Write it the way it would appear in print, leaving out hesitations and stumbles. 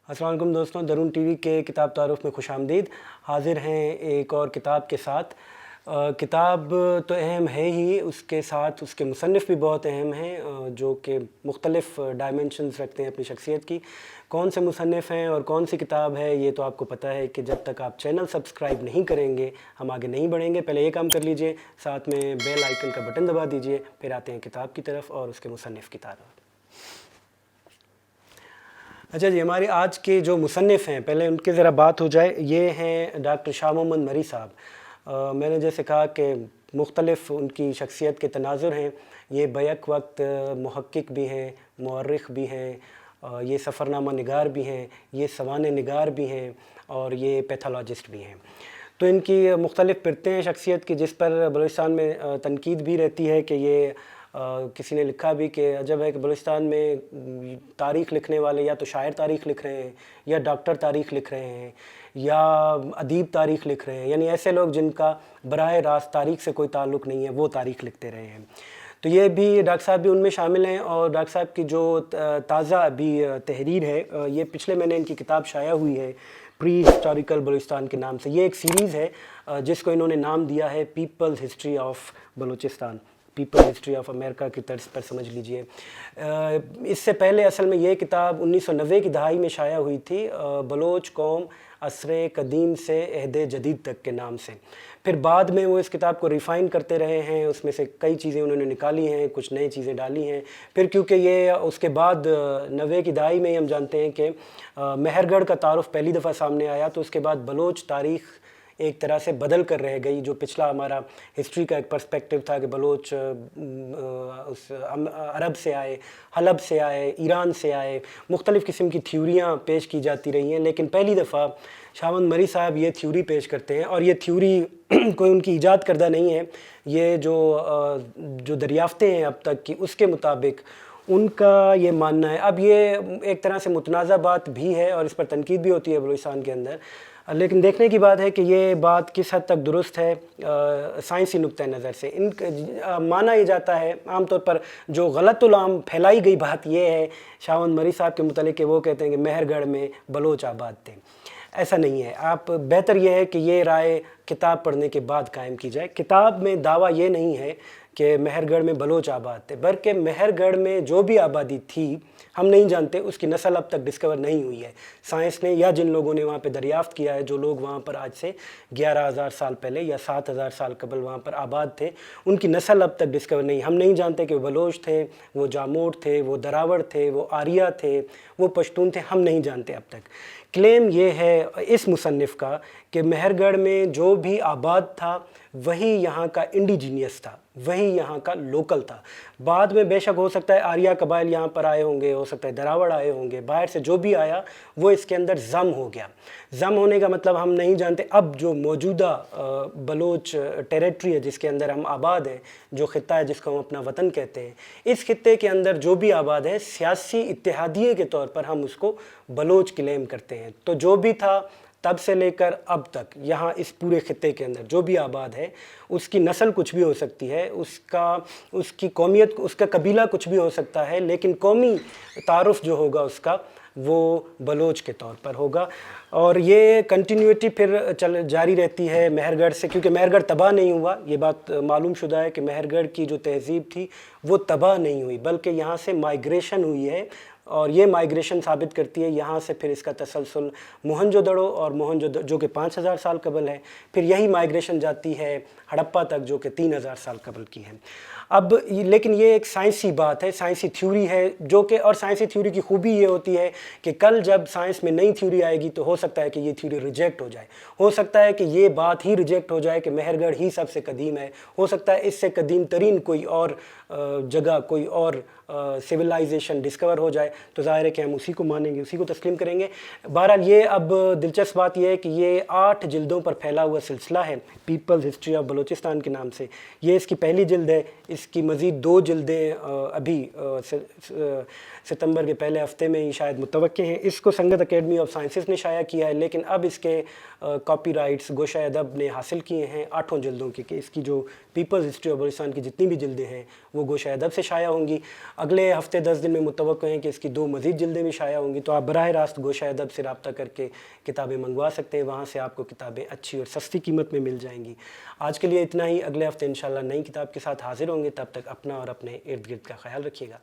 السلام علیکم دوستوں، درون ٹی وی کے کتاب تعارف میں خوش آمدید۔ حاضر ہیں ایک اور کتاب کے ساتھ۔ کتاب تو اہم ہے ہی، اس کے ساتھ اس کے مصنف بھی بہت اہم ہیں، جو کہ مختلف ڈائمنشنز رکھتے ہیں اپنی شخصیت کی۔ کون سے مصنف ہیں اور کون سی کتاب ہے یہ تو آپ کو پتہ ہے کہ جب تک آپ چینل سبسکرائب نہیں کریں گے ہم آگے نہیں بڑھیں گے۔ پہلے یہ کام کر لیجئے، ساتھ میں بیل آئیکن کا بٹن دبا دیجئے، پھر آتے ہیں کتاب کی طرف اور اس کے مصنف کی طرف۔ اچھا جی، ہماری آج کے جو مصنف ہیں پہلے ان کی ذرا بات ہو جائے۔ یہ ہیں ڈاکٹر شاہ محمد مری صاحب۔ میں نے جیسے کہا کہ مختلف ان کی شخصیت کے تناظر ہیں۔ یہ بیک وقت محقق بھی ہیں، مورخ بھی ہیں، یہ سفرنامہ نگار بھی ہیں، یہ سوانح نگار بھی ہیں اور یہ پیتھولوجسٹ بھی ہیں۔ تو ان کی مختلف پرتیں ہیں شخصیت کی، جس پر بلوچستان میں تنقید بھی رہتی ہے کہ یہ کسی نے لکھا بھی کہ عجب ہے کہ بلوچستان میں تاریخ لکھنے والے یا تو شاعر تاریخ لکھ رہے ہیں یا ڈاکٹر تاریخ لکھ رہے ہیں یا ادیب تاریخ لکھ رہے ہیں، یعنی ایسے لوگ جن کا براہ راست تاریخ سے کوئی تعلق نہیں ہے وہ تاریخ لکھتے رہے ہیں۔ تو یہ بھی ڈاکٹر صاحب بھی ان میں شامل ہیں، اور ڈاکٹر صاحب کی جو تازہ ابھی تحریر ہے، یہ پچھلے مہینے ان کی کتاب شائع ہوئی ہے پری ہسٹوریکل بلوچستان کے نام سے۔ یہ ایک سیریز ہے جس کو انہوں نے نام دیا ہے people's history of Balochistan, people history of America کی طرز پر سمجھ لیجئے۔ اس سے پہلے اصل میں یہ کتاب 1990 کی دہائی میں شائع ہوئی تھی، بلوچ قوم عصر قدیم سے عہد جدید تک کے نام سے۔ پھر بعد میں وہ اس کتاب کو ریفائن کرتے رہے ہیں، اس میں سے کئی چیزیں انہوں نے نکالی ہیں، کچھ نئی چیزیں ڈالی ہیں۔ پھر کیونکہ یہ اس کے بعد 90 کی دہائی میں ہی ہم جانتے ہیں کہ مہر گڑھ کا تعارف پہلی دفعہ سامنے آیا، تو اس کے بعد بلوچ تاریخ ایک طرح سے بدل کر رہ گئی۔ جو پچھلا ہمارا ہسٹری کا ایک پرسپیکٹیو تھا کہ بلوچ عرب سے آئے، حلب سے آئے، ایران سے آئے، مختلف قسم کی تھیوریاں پیش کی جاتی رہی ہیں، لیکن پہلی دفعہ شاہ محمد مری صاحب یہ تھیوری پیش کرتے ہیں، اور یہ تھیوری کوئی ان کی ایجاد کردہ نہیں ہے۔ یہ جو دریافتیں ہیں اب تک کی، اس کے مطابق ان کا یہ ماننا ہے۔ اب یہ ایک طرح سے متنازع بات بھی ہے اور اس پر تنقید بھی ہوتی ہے بلوچستان کے اندر، لیکن دیکھنے کی بات ہے کہ یہ بات کس حد تک درست ہے سائنسی نقطہ نظر سے۔ مانا یہ جاتا ہے عام طور پر، جو غلط العام پھیلائی گئی بات یہ ہے شاہ محمد مری صاحب کے متعلق کہ وہ کہتے ہیں کہ مہر گڑھ میں بلوچ آباد تھے۔ ایسا نہیں ہے۔ آپ بہتر یہ ہے کہ یہ رائے کتاب پڑھنے کے بعد قائم کی جائے۔ کتاب میں دعویٰ یہ نہیں ہے کہ مہر گڑھ میں بلوچ آباد تھے، بلکہ مہر گڑھ میں جو بھی آبادی تھی ہم نہیں جانتے، اس کی نسل اب تک ڈسکور نہیں ہوئی ہے سائنس نے، یا جن لوگوں نے وہاں پہ دریافت کیا ہے، جو لوگ وہاں پر آج سے 11,000 سال پہلے یا 7,000 سال قبل وہاں پر آباد تھے، ان کی نسل اب تک ڈسکور نہیں۔ ہم نہیں جانتے کہ وہ بلوچ تھے، وہ جاموٹ تھے، وہ دراوڑ تھے، وہ آریہ تھے، وہ پشتون تھے، ہم نہیں جانتے اب تک۔ کلیم یہ ہے اس مصنف کا کہ مہر گڑھ میں جو بھی آباد تھا وہی یہاں کا انڈیجینیس تھا، وہی یہاں کا لوکل تھا۔ بعد میں بے شک ہو سکتا ہے آریہ قبائل یہاں پر آئے ہوں گے، ہو سکتا ہے دراوڑ آئے ہوں گے، باہر سے جو بھی آیا وہ اس کے اندر ضم ہو گیا۔ ضم ہونے کا مطلب ہم نہیں جانتے۔ اب جو موجودہ بلوچ ٹیریٹری ہے جس کے اندر ہم آباد ہیں، جو خطہ ہے جس کو ہم اپنا وطن کہتے ہیں، اس خطے کے اندر جو بھی آباد ہے سیاسی اتحادیے کے طور پر ہم اس کو بلوچ کلیم کرتے ہیں۔ تو جو بھی تھا تب سے لے کر اب تک یہاں اس پورے خطے کے اندر جو بھی آباد ہے، اس کی نسل کچھ بھی ہو سکتی ہے، اس کی قومیت، اس کا قبیلہ کچھ بھی ہو سکتا ہے، لیکن قومی تعارف جو ہوگا اس کا وہ بلوچ کے طور پر ہوگا۔ اور یہ کنٹینیوٹی پھر جاری رہتی ہے مہر گڑھ سے، کیونکہ مہر گڑھ تباہ نہیں ہوا۔ یہ بات معلوم شدہ ہے کہ مہر گڑھ کی جو تہذیب تھی وہ تباہ نہیں ہوئی، بلکہ یہاں سے مائیگریشن ہوئی ہے، اور یہ مائیگریشن ثابت کرتی ہے یہاں سے پھر اس کا تسلسل موہنجو دڑو اور جو کہ 5,000 سال قبل ہے، پھر یہی مائیگریشن جاتی ہے ہڑپا تک جو کہ 3,000 سال قبل کی ہے۔ اب لیکن یہ ایک سائنسی بات ہے، سائنسی تھیوری ہے، جو کہ اور سائنسی تھیوری کی خوبی یہ ہوتی ہے کہ کل جب سائنس میں نئی تھیوری آئے گی تو ہو سکتا ہے کہ یہ تھیوری ریجیکٹ ہو جائے، ہو سکتا ہے کہ یہ بات ہی ریجیکٹ ہو جائے کہ مہر گڑھ ہی سب سے قدیم ہے، ہو سکتا ہے اس سے قدیم ترین کوئی اور جگہ، کوئی اور سویلائزیشن ڈسکور ہو جائے، تو ظاہر ہے کہ ہم اسی کو مانیں گے، اسی کو تسلیم کریں گے۔ بہرحال یہ اب دلچسپ بات یہ ہے کہ یہ 8 جلدوں پر پھیلا ہوا سلسلہ ہے پیپلز ہسٹری آف بلوچستان کے نام سے۔ یہ اس کی پہلی جلد ہے، اس کی مزید 2 جلدیں ابھی ستمبر کے پہلے ہفتے میں ہی شاید متوقع ہیں۔ اس کو سنگت اکیڈمی آف سائنسز نے شائع کیا ہے، لیکن اب اس کے کاپی رائٹس گوشہ ادب نے حاصل کیے ہیں 8 جلدوں کے، کہ اس کی جو پیپلز ہسٹری آف بلوچستان کی جتنی بھی جلدیں ہیں وہ گوشہ ادب سے شائع ہوں گی۔ اگلے ہفتے 10 دن میں متوقع ہیں کہ اس کی 2 مزید جلدیں بھی شائع ہوں گی، تو آپ براہ راست گوشہ ادب سے رابطہ کر کے کتابیں منگوا سکتے ہیں، وہاں سے آپ کو کتابیں اچھی اور سستی قیمت میں مل جائیں گی۔ آج کے لیے اتنا ہی، اگلے ہفتے انشاءاللہ نئی کتاب کے ساتھ حاضر ہوں گے، تب تک اپنا اور اپنے ارد گرد کا خیال رکھیے گا۔